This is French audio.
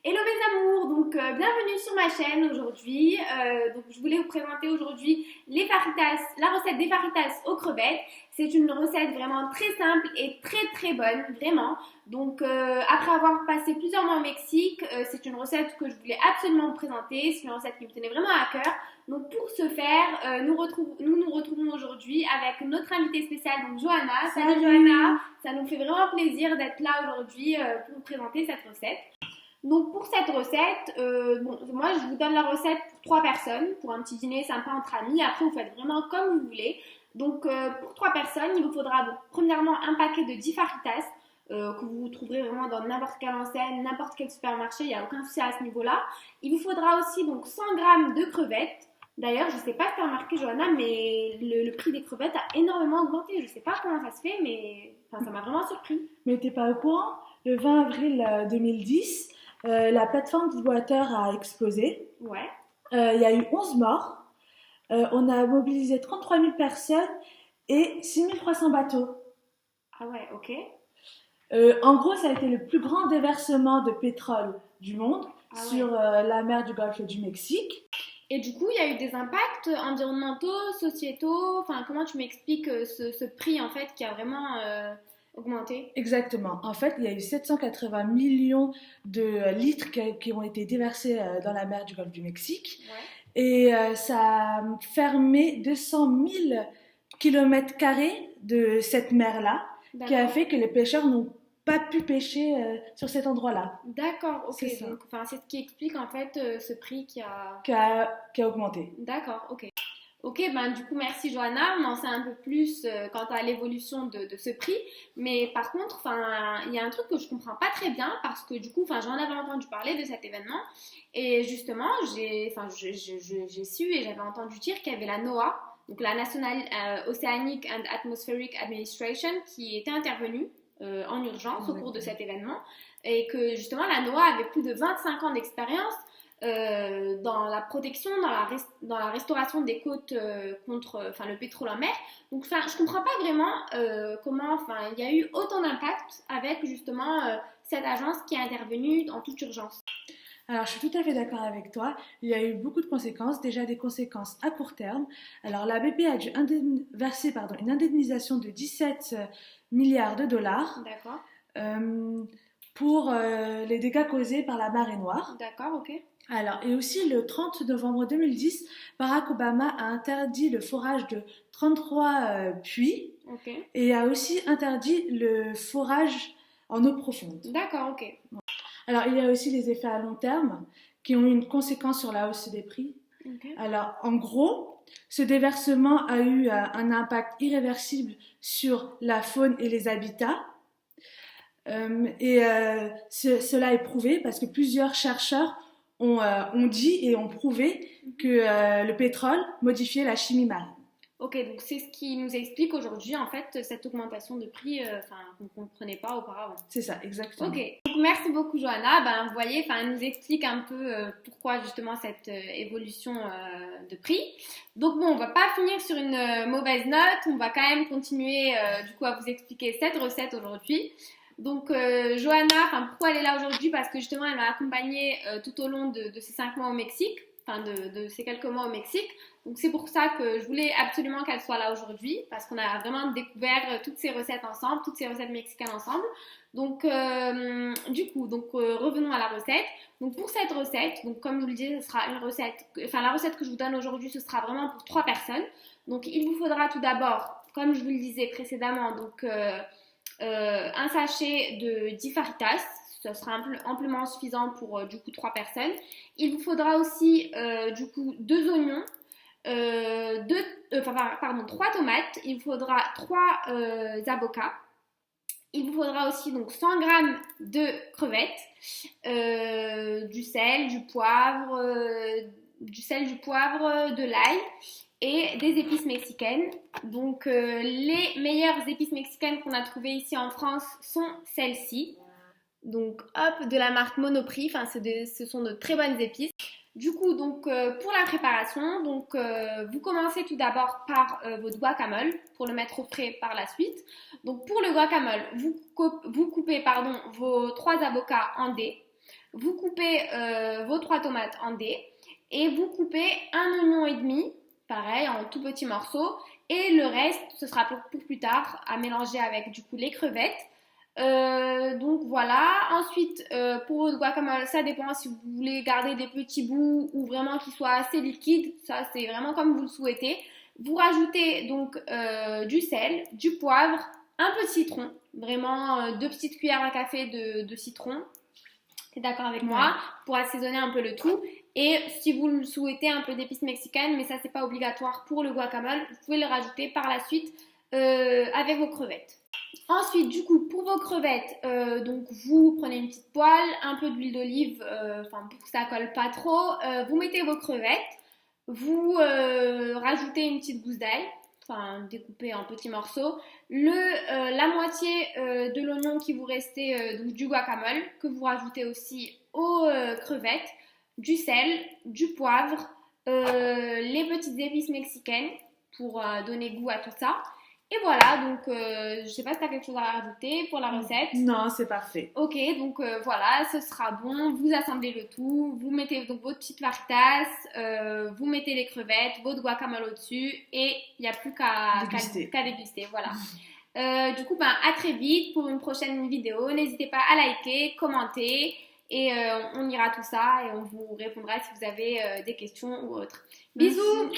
Hello mes amours, bienvenue sur ma chaîne aujourd'hui. Je voulais vous présenter aujourd'hui la recette des fajitas aux crevettes. C'est une recette vraiment très simple et très très bonne, vraiment. Après avoir passé plusieurs mois au Mexique, c'est une recette que je voulais absolument vous présenter. C'est une recette qui me tenait vraiment à cœur. Donc pour ce faire, nous nous retrouvons aujourd'hui avec notre invitée spéciale, donc Johanna. Salut Johanna, ça nous fait vraiment plaisir d'être là aujourd'hui pour vous présenter cette recette. Donc pour cette recette, moi je vous donne la recette pour 3 personnes, pour un petit dîner sympa entre amis. Après vous faites vraiment comme vous voulez. Pour 3 personnes, il vous faudra donc premièrement un paquet de 10 fajitas que vous trouverez vraiment dans n'importe quelle enseigne, n'importe quel supermarché, il n'y a aucun souci à ce niveau-là. Il vous faudra aussi donc 100 grammes de crevettes. D'ailleurs, je ne sais pas si tu as remarqué Johanna, mais le prix des crevettes a énormément augmenté. Je ne sais pas comment ça se fait, mais ça m'a vraiment surpris. Mais t'es pas au courant? Le 20 avril 2010, la plateforme Deepwater a explosé. Ouais. Il y a eu 11 morts. On a mobilisé 33 000 personnes et 6 300 bateaux. Ah ouais, ok. En gros, ça a été le plus grand déversement de pétrole du monde sur la mer du Golfe du Mexique. Et du coup, il y a eu des impacts environnementaux, sociétaux. Enfin, comment tu m'expliques ce prix en fait qui a vraiment augmenté? Exactement. En fait, il y a eu 780 millions de litres qui ont été déversés dans la mer du Golfe du Mexique. Ouais. Et ça a fermé 200 000 km² de cette mer-là, qui a fait que les pêcheurs n'ont pas pu pêcher sur cet endroit-là. D'accord, ok. C'est ça. C'est ce qui explique en fait ce prix qui a augmenté. D'accord, ok. Ok, du coup, merci Johanna. On en sait un peu plus quant à l'évolution de ce prix. Mais par contre, il y a un truc que je comprends pas très bien parce que du coup, j'en avais entendu parler de cet événement. Et justement, j'ai su et j'avais entendu dire qu'il y avait la NOAA, donc la National Oceanic and Atmospheric Administration, qui était intervenue en urgence au cours de cet événement. Et que justement, la NOAA avait plus de 25 ans d'expérience dans la protection, dans la restauration des côtes contre le pétrole en mer. Donc, je comprends pas vraiment comment il y a eu autant d'impact avec justement cette agence qui est intervenue en toute urgence. Alors, je suis tout à fait d'accord avec toi. Il y a eu beaucoup de conséquences, déjà des conséquences à court terme. Alors, la BP a dû verser une indemnisation de 17 milliards de dollars. D'accord. Pour les dégâts causés par la marée noire. D'accord, ok. Alors, et aussi le 30 novembre 2010, Barack Obama a interdit le forage de 33 puits et a aussi interdit le forage en eau profonde. D'accord, ok. Alors, il y a aussi les effets à long terme qui ont eu une conséquence sur la hausse des prix. Okay. Alors, en gros, ce déversement a eu un impact irréversible sur la faune et les habitats. Cela est prouvé parce que plusieurs chercheurs ont dit et ont prouvé que le pétrole modifiait la chimie marine. Ok, donc c'est ce qui nous explique aujourd'hui en fait cette augmentation de prix qu'on ne comprenait pas auparavant. C'est ça, exactement. Ok, donc merci beaucoup Johanna. Vous voyez, elle nous explique un peu pourquoi justement cette évolution de prix. Donc bon, on va pas finir sur une mauvaise note, on va quand même continuer du coup à vous expliquer cette recette aujourd'hui. Donc Johanna, pourquoi elle est là aujourd'hui? Parce que justement elle m'a accompagnée tout au long de ces 5 mois au Mexique, de ces quelques mois au Mexique. Donc c'est pour ça que je voulais absolument qu'elle soit là aujourd'hui, parce qu'on a vraiment découvert toutes ces recettes ensemble, toutes ces recettes mexicaines ensemble. Donc revenons à la recette. Donc pour cette recette, donc comme je vous le disais, ce sera une recette, la recette que je vous donne aujourd'hui, ce sera vraiment pour 3 personnes. Donc il vous faudra tout d'abord, comme je vous le disais précédemment, un sachet de 10 fajitas, ce sera amplement suffisant pour 3 personnes. Il vous faudra aussi 2 oignons, 3 tomates, il vous faudra 3 avocats. Il vous faudra aussi donc 100 g de crevettes, du sel, du poivre, de l'ail et des épices mexicaines. Donc les meilleures épices mexicaines qu'on a trouvées ici en France sont celles-ci. Donc de la marque Monoprix, ce sont de très bonnes épices. Du coup, pour la préparation, vous commencez tout d'abord par votre guacamole pour le mettre au frais par la suite. Donc pour le guacamole, vous coupez vos 3 avocats en dés. vous coupez vos 3 tomates en dés et vous coupez un oignon et demi, pareil, en tout petits morceaux. Et le reste, ce sera pour plus tard à mélanger avec du coup les crevettes. Donc voilà. Ensuite, pour votre guacamole, ça dépend si vous voulez garder des petits bouts ou vraiment qu'il soit assez liquide. Ça, c'est vraiment comme vous le souhaitez. Vous rajoutez donc du sel, du poivre, un peu de citron. Vraiment 2 petites cuillères à café de citron. T'es d'accord avec moi? Pour assaisonner un peu le tout. Et si vous le souhaitez, un peu d'épices mexicaines, mais ça, c'est pas obligatoire pour le guacamole. Vous pouvez le rajouter par la suite avec vos crevettes. Ensuite, du coup, pour vos crevettes, donc vous prenez une petite poêle, un peu d'huile d'olive, pour que ça colle pas trop. Vous mettez vos crevettes, vous rajoutez une petite gousse d'ail, découpée en petits morceaux, la moitié de l'oignon qui vous restait donc du guacamole, que vous rajoutez aussi aux crevettes, du sel, du poivre, les petites épices mexicaines pour donner goût à tout ça. Et voilà, donc je sais pas si tu as quelque chose à rajouter pour la recette. Non, c'est parfait. Ok, donc voilà, ce sera bon. Vous assemblez le tout, vous mettez donc votre petite fajitas, vous mettez les crevettes, votre guacamole au-dessus et il n'y a plus qu'à déguster. Voilà. Du coup, à très vite pour une prochaine vidéo. N'hésitez pas à liker, commenter et on ira tout ça et on vous répondra si vous avez des questions ou autres. Bisous!